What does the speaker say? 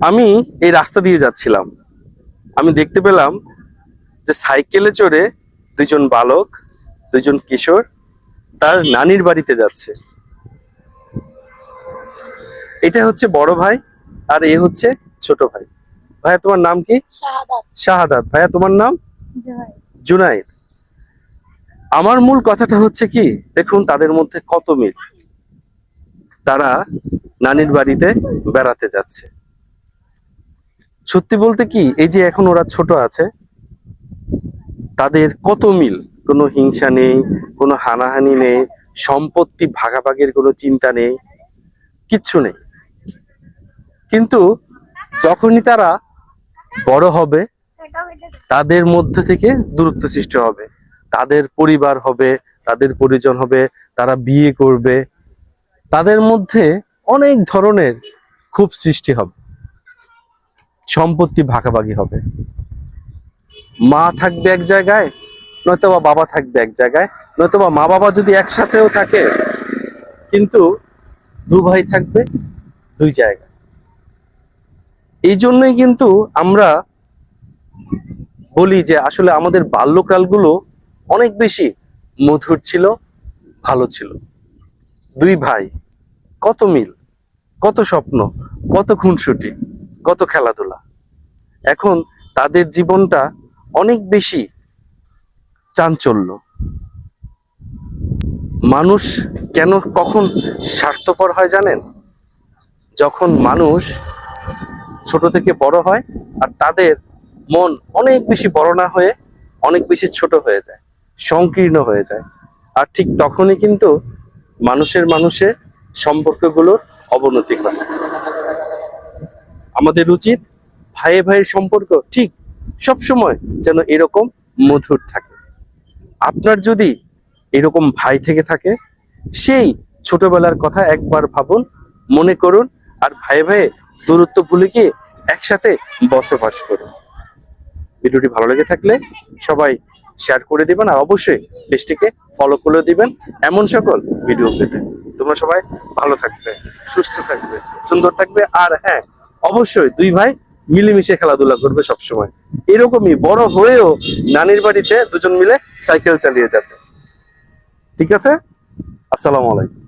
আমি এই রাস্তা দিয়ে যাচ্ছিলাম, আমি দেখতে পেলাম যে সাইকেলে চড়ে দুইজন বালক, দুইজন কিশোর তার নানির বাড়িতে যাচ্ছে। এটা হচ্ছে বড় ভাই আর এ হচ্ছে ছোট ভাই। ভাইয়া তোমার নাম কি? শাহাদাত। শাহাদাত। ভাইয়া তোমার নাম? জুনাইদ। আমার মূল কথাটা হচ্ছে কি, দেখুন তাদের মধ্যে কত মিল। তারা নানির বাড়িতে বেড়াতে যাচ্ছে। সত্যি বলতে কি, এই যে এখন ওরা ছোট আছে, তাদের কত মিল। কোনো হিংসা নেই, কোনো হানাহানি নেই, সম্পত্তি ভাগাভাগির কোনো চিন্তা নেই, কিচ্ছু নেই। কিন্তু যখনই তারা বড় হবে, তাদের মধ্যে থেকে দূরত্ব সৃষ্টি হবে। তাদের পরিবার হবে, তাদের পরিজন হবে, তারা বিয়ে করবে, তাদের মধ্যে অনেক ধরনের ক্ষোভ সৃষ্টি হবে, সম্পত্তি ভাগাভাগি হবে। মা থাকবে এক জায়গায়, নয়তো বা বাবা থাকবে এক জায়গায়, নয়তো বা মা বাবা যদি একসাথেও থাকে, কিন্তু দু ভাই থাকবে দুই জায়গায়। এই জন্যই কিন্তু আমরা বলি যে আসলে আমাদের বাল্যকালগুলো অনেক বেশি মধুর ছিল, ভালো ছিল। দুই ভাই, কত মিল, কত স্বপ্ন, কত খুনসুটি, কত খেলাধুলা। এখন তাদের জীবনটা অনেক বেশি চাঞ্চল্য। মানুষ কেন কখন স্বার্থপর হয় জানেন? যখন মানুষ ছোট থেকে বড় হয় আর তাদের মন অনেক বেশি বড় না হয়ে অনেক বেশি ছোট হয়ে যায়, সংকীর্ণ হয়ে যায়। আর ঠিক তখনই কিন্তু মানুষের সম্পর্কগুলোর অবনতি হয়। আমাদের উচিত ভাইয়ে ভাইয়ের সম্পর্ক ঠিক সব সময় যেন এরকম মধুর থাকে। আপনার যদি এরকম ভাই থেকে থাকে, সেই ছোটবেলার কথা একবার ভাবুন, মনে করুন, আর ভাইয়ে ভাইয়ে দূরত্ব ভুলে গিয়ে একসাথে বসবাস করুন। ভিডিওটি ভালো লেগে থাকলে সবাই শেয়ার করে দিবেন, আর অবশ্যই পেজটিকে ফলো করে দিবেন এমন সকল ভিডিও পেতে। তোমরা সবাই ভালো থাকবে, সুস্থ থাকবে, সুন্দর থাকবে। আর হ্যাঁ, অবশ্যই দুই ভাই মিলেমিশে খেলাধুলা করবে সবসময়। এরকমই বড় হয়েও নানির বাড়িতে দুজন মিলে সাইকেল চালিয়ে যাবে। ঠিক আছে? আসসালামু আলাইকুম।